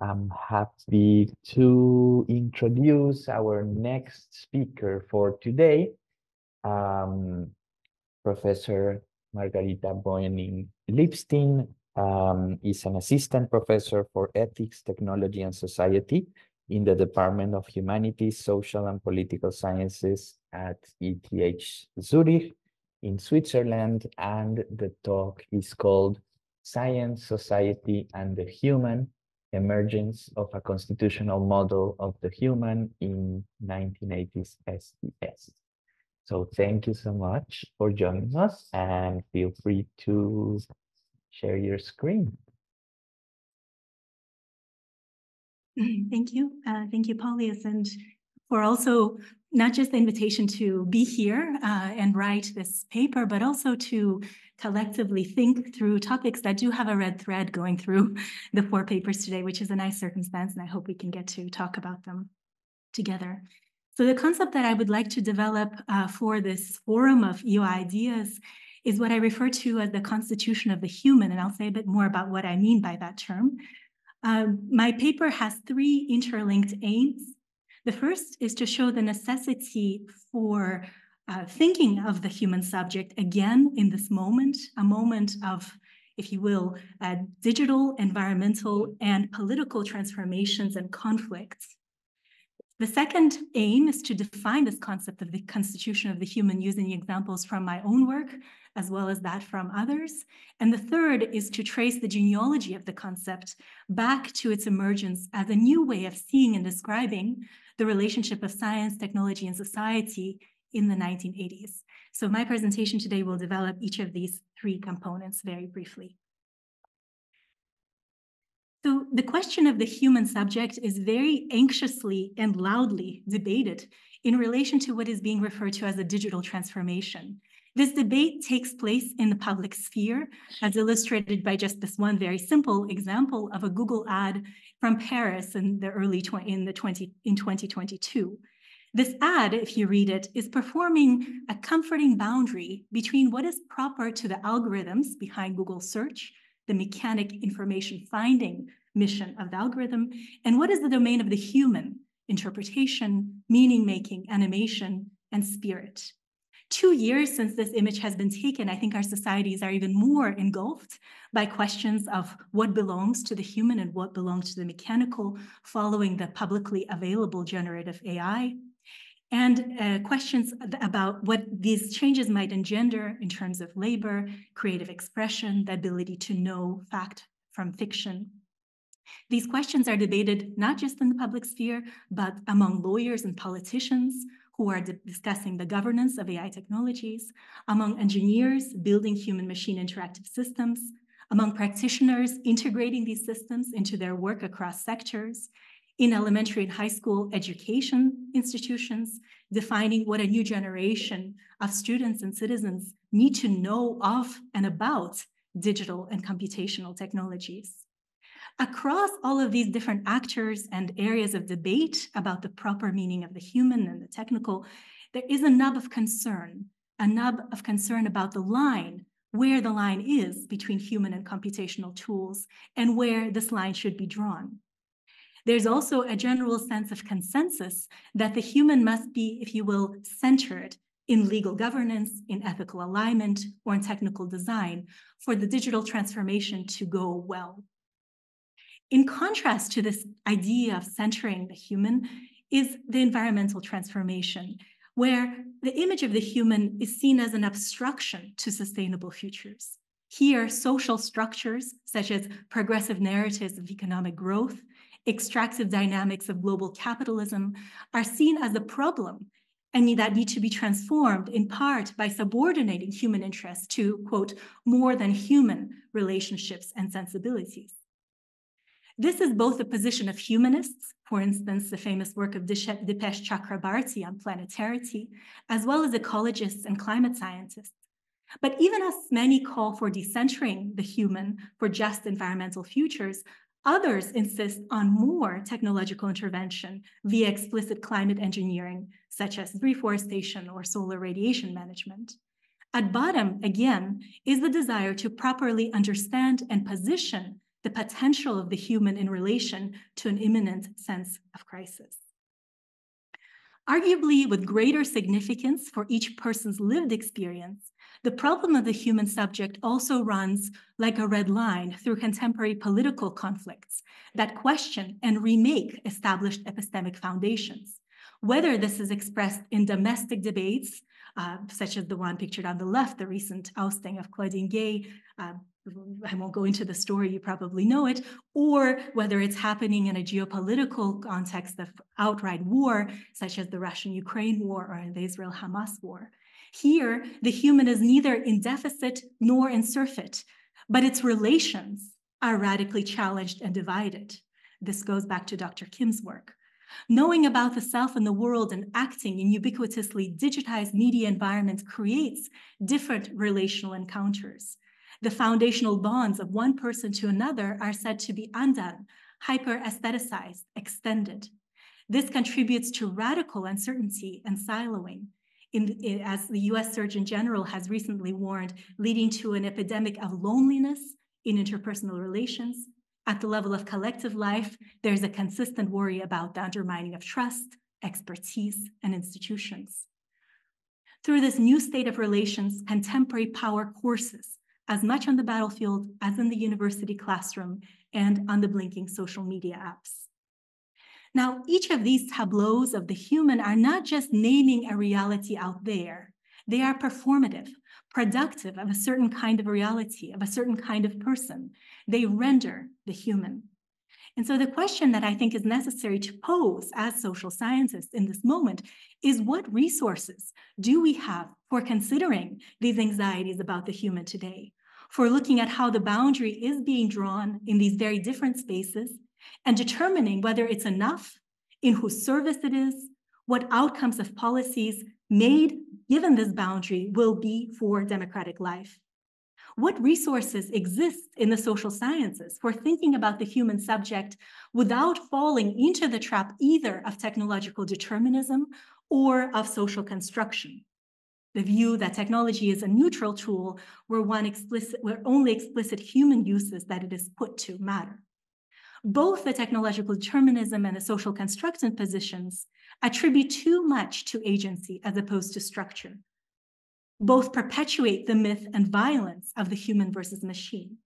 I'm happy to introduce our next speaker for today, Professor Margarita Boenig-Lipstin is an assistant professor for ethics, technology, and society in the Department of Humanities, Social, and Political Sciences at ETH Zurich in Switzerland, and the talk is called Science, Society, and the Human, Emergence of a Constitutional Model of the Human in 1980s SDS. So thank you so much for joining us, and feel free to share your screen. Thank you. Thank you, Paulius, and for also not just the invitation to be here and write this paper, but also to collectively think through topics that do have a red thread going through the 4 papers today, which is a nice circumstance, and I hope we can get to talk about them together. So the concept that I would like to develop for this forum of UI Ideas is what I refer to as the constitution of the human, and I'll say a bit more about what I mean by that term. My paper has 3 interlinked aims. The first is to show the necessity for thinking of the human subject again in this moment, a moment of, if you will, digital, environmental, and political transformations and conflicts. The second aim is to define this concept of the constitution of the human using examples from my own work, as well as that from others. And the third is to trace the genealogy of the concept back to its emergence as a new way of seeing and describing the relationship of science, technology, and society in the 1980s. So my presentation today will develop each of these 3 components very briefly. So the question of the human subject is very anxiously and loudly debated in relation to what is being referred to as a digital transformation. This debate takes place in the public sphere, as illustrated by just this one very simple example of a Google ad from Paris in the early 2022. This ad, if you read it, is performing a comforting boundary between what is proper to the algorithms behind Google search, the mechanic information finding mission of the algorithm, and what is the domain of the human, interpretation, meaning making, animation, and spirit. 2 years since this image has been taken, I think our societies are even more engulfed by questions of what belongs to the human and what belongs to the mechanical, following the publicly available generative AI, and questions about what these changes might engender in terms of labor, creative expression, the ability to know fact from fiction. These questions are debated not just in the public sphere, but among lawyers and politicians who are discussing the governance of AI technologies, among engineers building human-machine interactive systems, among practitioners integrating these systems into their work across sectors, in elementary and high school education institutions, defining what a new generation of students and citizens need to know of and about digital and computational technologies. Across all of these different actors and areas of debate about the proper meaning of the human and the technical, there is a nub of concern about the line, where the line is between human and computational tools, and where this line should be drawn. There's also a general sense of consensus that the human must be, if you will, centered in legal governance, in ethical alignment, or in technical design for the digital transformation to go well. In contrast to this idea of centering the human is the environmental transformation, where the image of the human is seen as an obstruction to sustainable futures. Here, social structures such as progressive narratives of economic growth, extractive dynamics of global capitalism are seen as a problem and that need to be transformed in part by subordinating human interests to, quote, more than human relationships and sensibilities. This is both the position of humanists, for instance, the famous work of Dipesh Chakrabarty on planetarity, as well as ecologists and climate scientists. But even as many call for decentering the human for just environmental futures, others insist on more technological intervention via explicit climate engineering, such as reforestation or solar radiation management. At bottom, again, is the desire to properly understand and position the potential of the human in relation to an imminent sense of crisis. Arguably, with greater significance for each person's lived experience, the problem of the human subject also runs like a red line through contemporary political conflicts that question and remake established epistemic foundations. Whether this is expressed in domestic debates, such as the one pictured on the left, the recent ousting of Claudine Gay, I won't go into the story, you probably know it, or whether it's happening in a geopolitical context of outright war, such as the Russian-Ukraine war or the Israel-Hamas war. Here, the human is neither in deficit nor in surfeit, but its relations are radically challenged and divided. This goes back to Dr. Kim's work. Knowing about the self and the world and acting in ubiquitously digitized media environments creates different relational encounters. The foundational bonds of one person to another are said to be undone, hyper-aestheticized, extended. This contributes to radical uncertainty and siloing, as the US Surgeon General has recently warned, leading to an epidemic of loneliness in interpersonal relations. At the level of collective life, there's a consistent worry about the undermining of trust, expertise, and institutions. Through this new state of relations, contemporary power courses as much on the battlefield as in the university classroom and on the blinking social media apps. Now, each of these tableaus of the human are not just naming a reality out there. They are performative, productive of a certain kind of reality, of a certain kind of person. They render the human. And so the question that I think is necessary to pose as social scientists in this moment is, what resources do we have for considering these anxieties about the human today, for looking at how the boundary is being drawn in these very different spaces and determining whether it's enough, in whose service it is, what outcomes of policies made given this boundary will be for democratic life. What resources exist in the social sciences for thinking about the human subject without falling into the trap either of technological determinism or of social construction? The view that technology is a neutral tool where only explicit human uses that it is put to matter. Both the technological determinism and the social construction positions attribute too much to agency as opposed to structure. Both perpetuate the myth and violence of the human versus machine.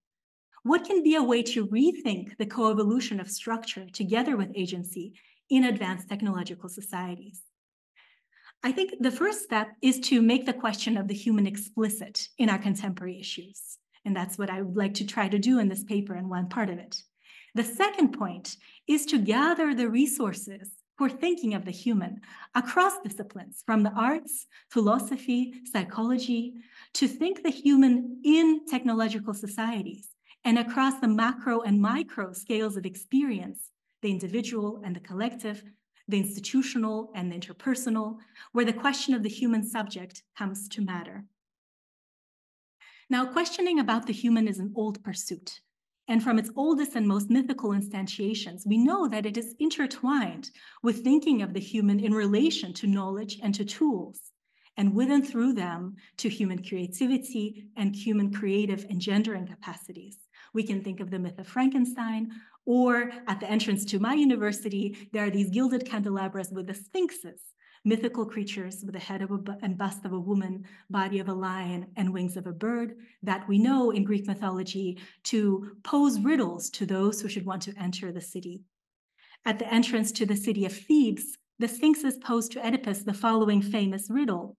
What can be a way to rethink the coevolution of structure together with agency in advanced technological societies? I think the first step is to make the question of the human explicit in our contemporary issues. And that's what I would like to try to do in this paper and one part of it. The second point is to gather the resources for thinking of the human across disciplines, from the arts, philosophy, psychology, to think the human in technological societies and across the macro and micro scales of experience, the individual and the collective, the institutional and the interpersonal, where the question of the human subject comes to matter. Now, questioning about the human is an old pursuit. And from its oldest and most mythical instantiations, we know that it is intertwined with thinking of the human in relation to knowledge and to tools, and with and through them to human creativity and human creative engendering capacities. We can think of the myth of Frankenstein, or at the entrance to my university, there are these gilded candelabras with the sphinxes, mythical creatures with the head of and bust of a woman, body of a lion, and wings of a bird that we know in Greek mythology to pose riddles to those who should want to enter the city. At the entrance to the city of Thebes, the sphinxes pose to Oedipus the following famous riddle: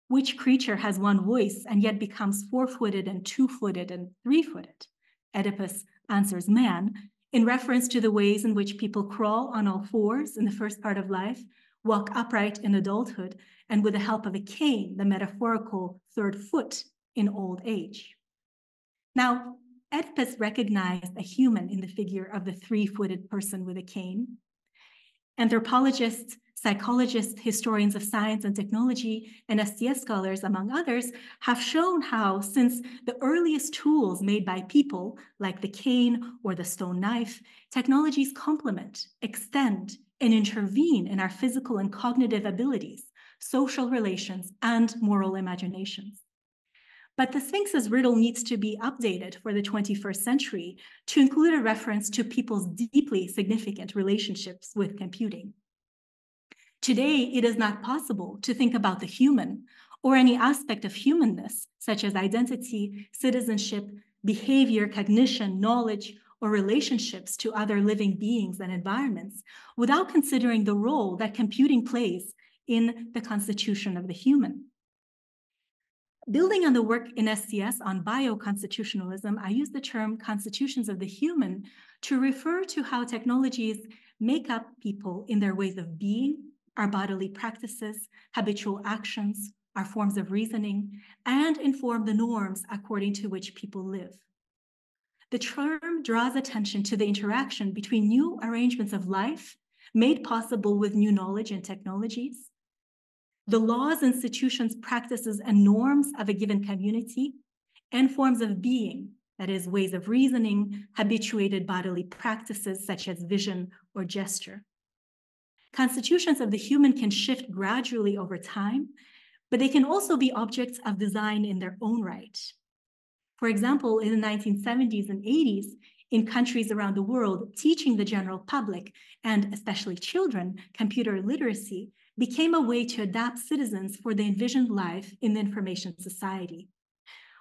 which creature has one voice and yet becomes four-footed and two-footed and three-footed? Oedipus answers man, in reference to the ways in which people crawl on all fours in the first part of life, walk upright in adulthood, and with the help of a cane, the metaphorical third foot, in old age. Now, Oedipus recognized a human in the figure of the three-footed person with a cane. Anthropologists, psychologists, historians of science and technology, and STS scholars, among others, have shown how, since the earliest tools made by people, like the cane or the stone knife, technologies complement, extend, and intervene in our physical and cognitive abilities, social relations, and moral imaginations. But the Sphinx's riddle needs to be updated for the 21st century to include a reference to people's deeply significant relationships with computing. Today, it is not possible to think about the human or any aspect of humanness, such as identity, citizenship, behavior, cognition, knowledge, or relationships to other living beings and environments, without considering the role that computing plays in the constitution of the human. Building on the work in STS on bioconstitutionalism, I use the term constitutions of the human to refer to how technologies make up people in their ways of being, our bodily practices, habitual actions, our forms of reasoning, and inform the norms according to which people live. The term draws attention to the interaction between new arrangements of life made possible with new knowledge and technologies, the laws, institutions, practices, and norms of a given community, and forms of being, that is, ways of reasoning, habituated bodily practices such as vision or gesture. Constitutions of the human can shift gradually over time, but they can also be objects of design in their own right. For example, in the 1970s and 80s, in countries around the world, teaching the general public, and especially children, computer literacy became a way to adapt citizens for the envisioned life in the information society.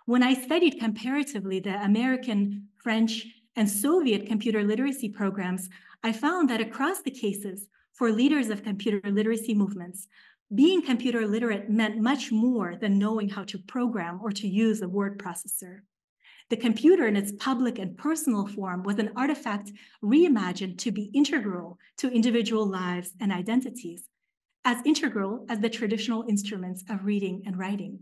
When I studied comparatively the American, French, and Soviet computer literacy programs, I found that across the cases, for leaders of computer literacy movements, being computer literate meant much more than knowing how to program or to use a word processor. The computer in its public and personal form was an artifact reimagined to be integral to individual lives and identities, as integral as the traditional instruments of reading and writing.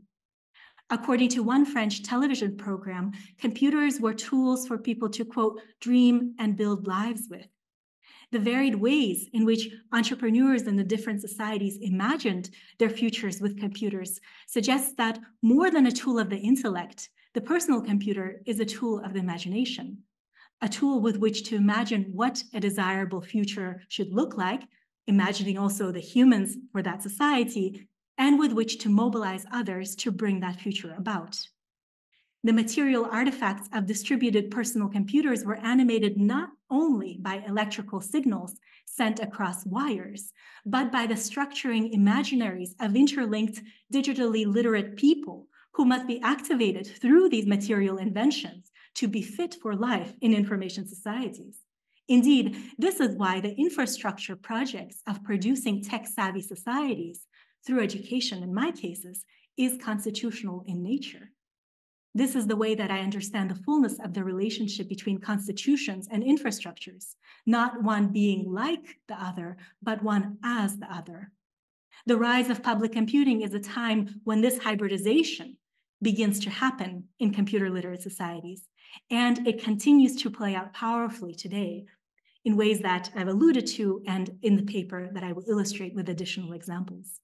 According to one French television program, computers were tools for people to, quote, dream and build lives with. The varied ways in which entrepreneurs in the different societies imagined their futures with computers suggests that more than a tool of the intellect, the personal computer is a tool of the imagination, a tool with which to imagine what a desirable future should look like, imagining also the humans for that society, and with which to mobilize others to bring that future about. The material artifacts of distributed personal computers were animated not only by electrical signals sent across wires, but by the structuring imaginaries of interlinked, digitally literate people who must be activated through these material inventions to be fit for life in information societies. Indeed, this is why the infrastructure projects of producing tech-savvy societies through education, in my cases, is constitutional in nature. This is the way that I understand the fullness of the relationship between constitutions and infrastructures, not one being like the other, but one as the other. The rise of public computing is a time when this hybridization begins to happen in computer literate societies, and it continues to play out powerfully today in ways that I've alluded to and in the paper that I will illustrate with additional examples.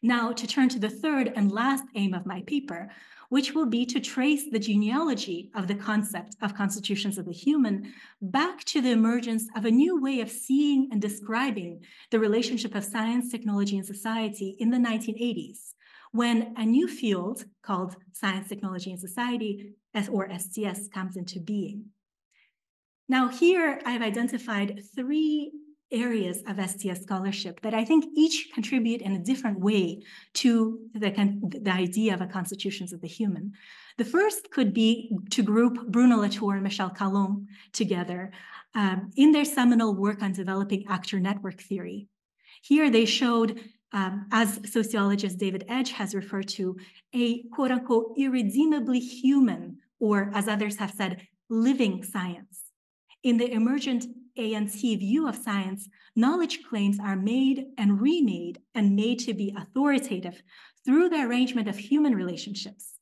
Now, to turn to the third and last aim of my paper, which will be to trace the genealogy of the concept of constitutions of the human back to the emergence of a new way of seeing and describing the relationship of science, technology, and society in the 1980s, when a new field called Science, Technology, and Society, or STS, comes into being. Now, here I've identified three areas of STS scholarship that I think each contribute in a different way to the idea of a constitutions of the human. The first could be to group Bruno Latour and Michel Calon together in their seminal work on developing actor network theory. Here they showed, as sociologist David Edge has referred to, a quote-unquote irredeemably human, or as others have said, living science. In the emergent ANC view of science, knowledge claims are made and remade and made to be authoritative through the arrangement of human relationships.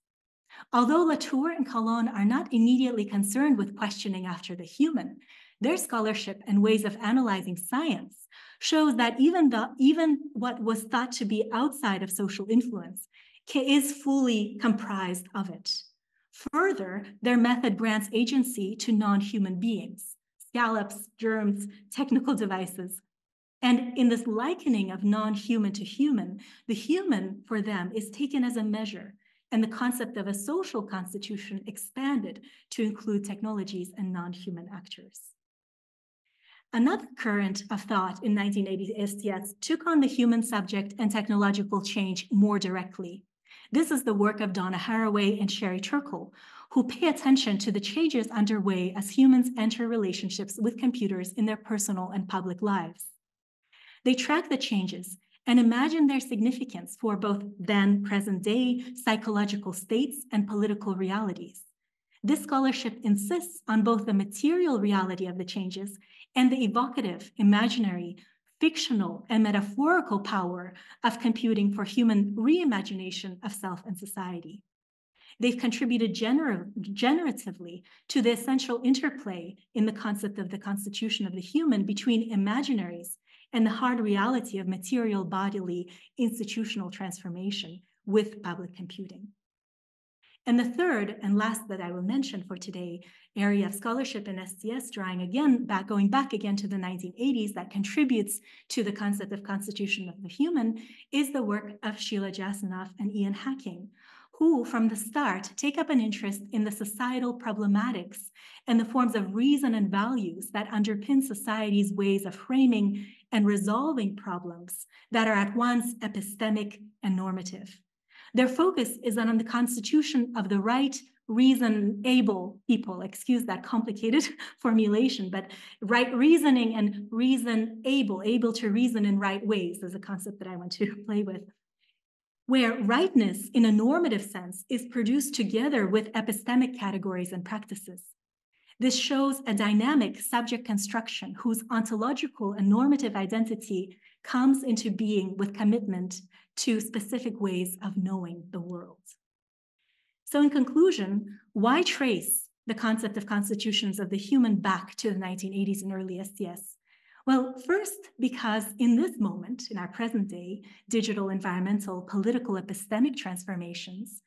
Although Latour and Calon are not immediately concerned with questioning after the human, their scholarship and ways of analyzing science shows that even what was thought to be outside of social influence is fully comprised of it. Further, their method grants agency to non-human beings, scallops, germs, technical devices. And in this likening of non-human to human, the human for them is taken as a measure, and the concept of a social constitution expanded to include technologies and non-human actors. Another current of thought in 1980 STS took on the human subject and technological change more directly. This is the work of Donna Haraway and Sherry Turkle, who pay attention to the changes underway as humans enter relationships with computers in their personal and public lives. They track the changes and imagine their significance for both then present-day psychological states and political realities. This scholarship insists on both the material reality of the changes and the evocative, imaginary, fictional, and metaphorical power of computing for human reimagination of self and society. They've contributed generatively to the essential interplay in the concept of the constitution of the human between imaginaries and the hard reality of material bodily institutional transformation with public computing. And the third and last that I will mention for today, area of scholarship in STS, going back again to the 1980s, that contributes to the concept of constitution of the human, is the work of Sheila Jasanoff and Ian Hacking, who from the start take up an interest in the societal problematics and the forms of reason and values that underpin society's ways of framing and resolving problems that are at once epistemic and normative. Their focus is on the constitution of the right, reason-able people, excuse that complicated formulation, but right reasoning and reason-able, able to reason in right ways is a concept that I want to play with, where rightness in a normative sense is produced together with epistemic categories and practices. This shows a dynamic subject construction whose ontological and normative identity comes into being with commitment to specific ways of knowing the world. So in conclusion, why trace the concept of constitutions of the human back to the 1980s and early STS? Well, first, because in this moment, in our present day, digital, environmental, political, epistemic transformations,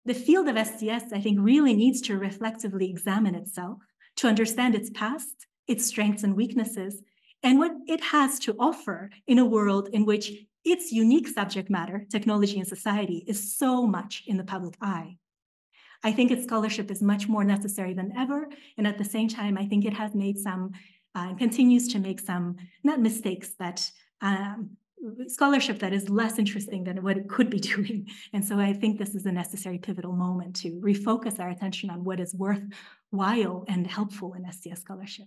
the field of STS, I think, really needs to reflectively examine itself to understand its past, its strengths and weaknesses, and what it has to offer in a world in which its unique subject matter, technology and society, is so much in the public eye. I think its scholarship is much more necessary than ever, and at the same time, I think it has made some, continues to make some, not mistakes, but scholarship that is less interesting than what it could be doing. And so I think this is a necessary pivotal moment to refocus our attention on what is worthwhile and helpful in STS scholarship.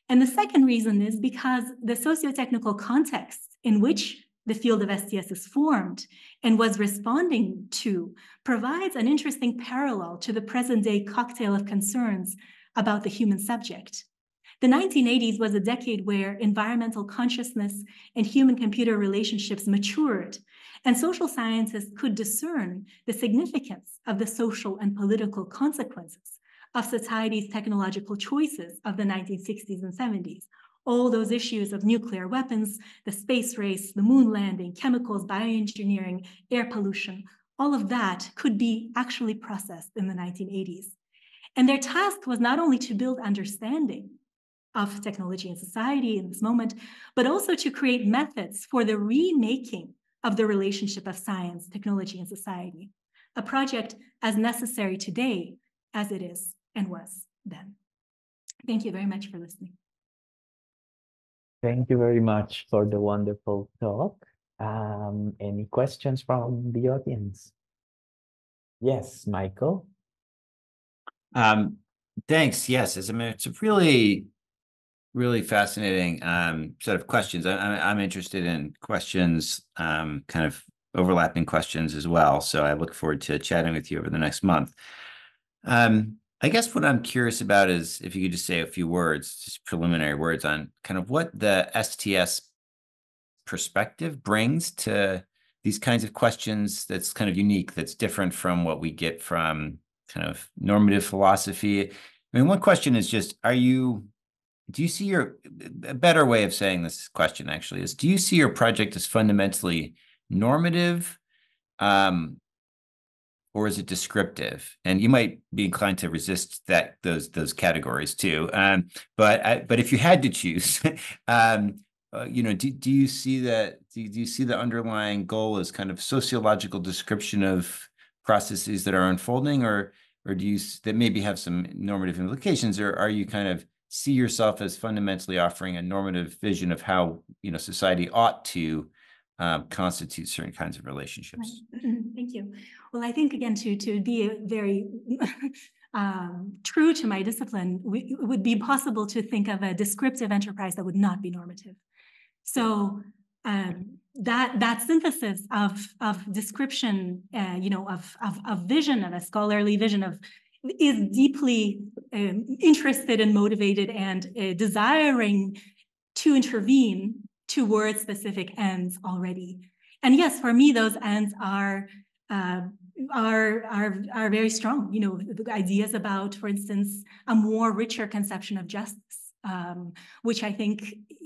And the second reason is because the socio-technical context in which the field of STS is formed and was responding to provides an interesting parallel to the present-day cocktail of concerns about the human subject. The 1980s was a decade where environmental consciousness and human-computer relationships matured, and social scientists could discern the significance of the social and political consequences of society's technological choices of the 1960s and 70s. All those issues of nuclear weapons, the space race, the moon landing, chemicals, bioengineering, air pollution, all of that could be actually processed in the 1980s. And their task was not only to build understanding of technology and society in this moment, but also to create methods for the remaking of the relationship of science, technology, and society, a project as necessary today as it is and was then. Thank you very much for listening. Thank you very much for the wonderful talk. Any questions from the audience? Yes, Michael. Thanks. Yes, it's a really fascinating set of questions. I'm interested in questions, kind of overlapping questions as well. So I look forward to chatting with you over the next month. I guess what I'm curious about is if you could just say a few words, just preliminary words on kind of what the STS perspective brings to these kinds of questions that's kind of unique, that's different from what we get from kind of normative philosophy. I mean, one question is just, do you see a better way of saying this question actually is, do you see your project as fundamentally normative, or is it descriptive? And you might be inclined to resist those categories too. But if you had to choose, do you see that? Do you see the underlying goal as kind of sociological description of processes that are unfolding, or do you that maybe have some normative implications, or are you kind of see yourself as fundamentally offering a normative vision of how, you know, society ought to constitute certain kinds of relationships? Right. Thank you. Well, I think, again, to be very true to my discipline, it would be possible to think of a descriptive enterprise that would not be normative. So that synthesis of description, you know, of vision, of a scholarly vision, is deeply interested and motivated and desiring to intervene towards specific ends already. And yes, for me, those ends are very strong. You know, the ideas about, for instance, a more richer conception of justice, which I think,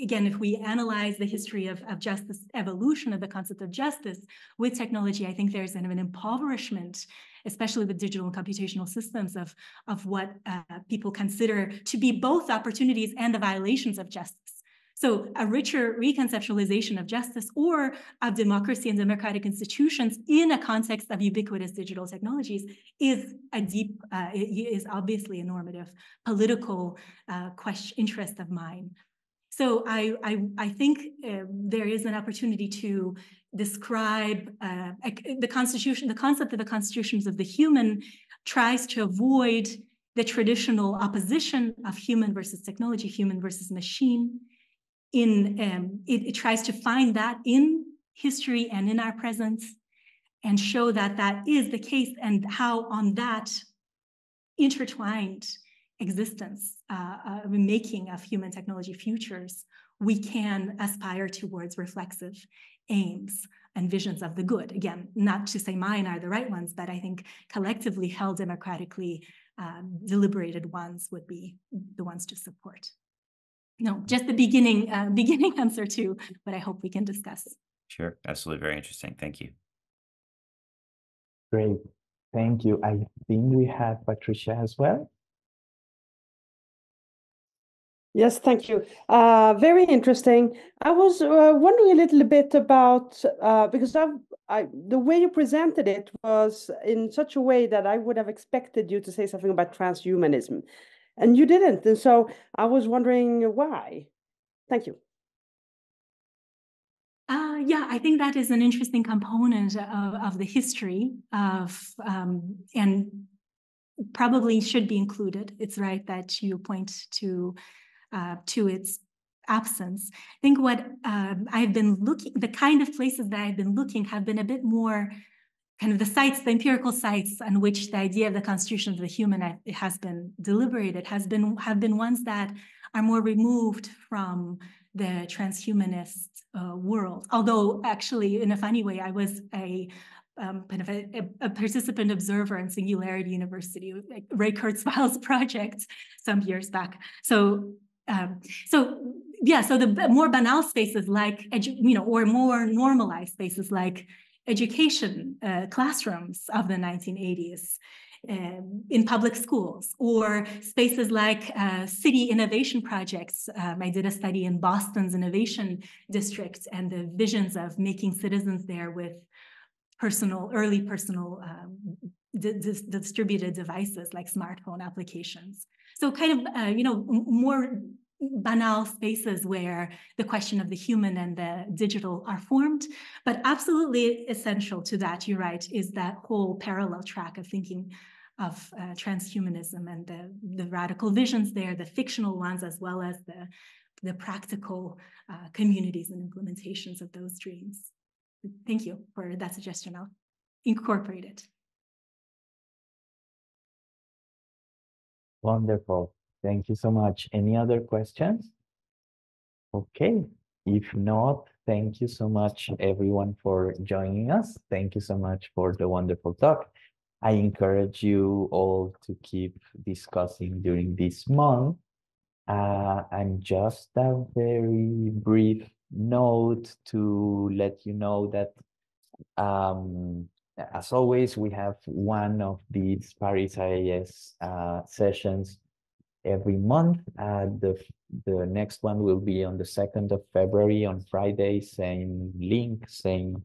again, if we analyze the history of justice, evolution of the concept of justice with technology, I think there's an impoverishment, especially with digital and computational systems, of what people consider to be both opportunities and the violations of justice. So a richer reconceptualization of justice or of democracy and democratic institutions in a context of ubiquitous digital technologies is is obviously a normative political interest of mine. So I think there is an opportunity to describe the Constitution. The concept of the constitutions of the human tries to avoid the traditional opposition of human versus technology, human versus machine. It tries to find that in history and in our presence, and show that that is the case, and how on that intertwined existence, making of human technology futures, we can aspire towards reflexive aims and visions of the good. Again, not to say mine are the right ones, but I think collectively held, democratically deliberated ones would be the ones to support. No, just the beginning answer to what I hope we can discuss. Sure, absolutely, very interesting. Thank you. Great, thank you. I think we have Patricia as well. Yes, thank you. Very interesting. I was wondering a little bit about, because the way you presented it was in such a way that I would have expected you to say something about transhumanism, and you didn't. And so I was wondering why. Thank you. Yeah, I think that is an interesting component of the history of, and probably should be included. It's right that you point to its absence. I think what I've been looking, the kind of places that I've been looking have been a bit more kind of the sites, the empirical sites on which the idea of the constitution of the human has been deliberated, have been ones that are more removed from the transhumanist world. Although actually, in a funny way, I was a kind of a participant observer in Singularity University, like Ray Kurzweil's project some years back. So the more banal spaces like, or more normalized spaces like education, classrooms of the 1980s, in public schools, or spaces like city innovation projects. I did a study in Boston's innovation district and the visions of making citizens there with early personal distributed devices like smartphone applications. So kind of, more banal spaces where the question of the human and the digital are formed, but absolutely essential to that, you're right, is that whole parallel track of thinking of transhumanism and the radical visions there, the fictional ones, as well as the practical communities and implementations of those dreams. Thank you for that suggestion. I'll incorporate it. Wonderful. Thank you so much. Any other questions? Okay. If not, thank you so much, everyone, for joining us. Thank you so much for the wonderful talk. I encourage you all to keep discussing during this month. And just a very brief note to let you know that, as always, we have one of these Paris IAS sessions every month. The next one will be on the 2nd of February on Friday, same link, same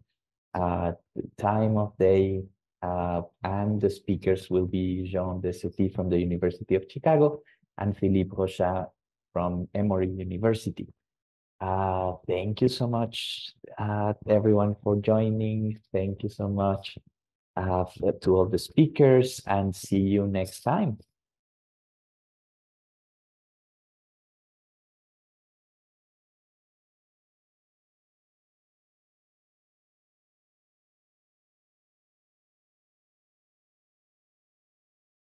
time of day, And the speakers will be Jean Desetti from the University of Chicago and Philippe Rochat from Emory University. Thank you so much, everyone, for joining. Thank you so much to all the speakers, and see you next time.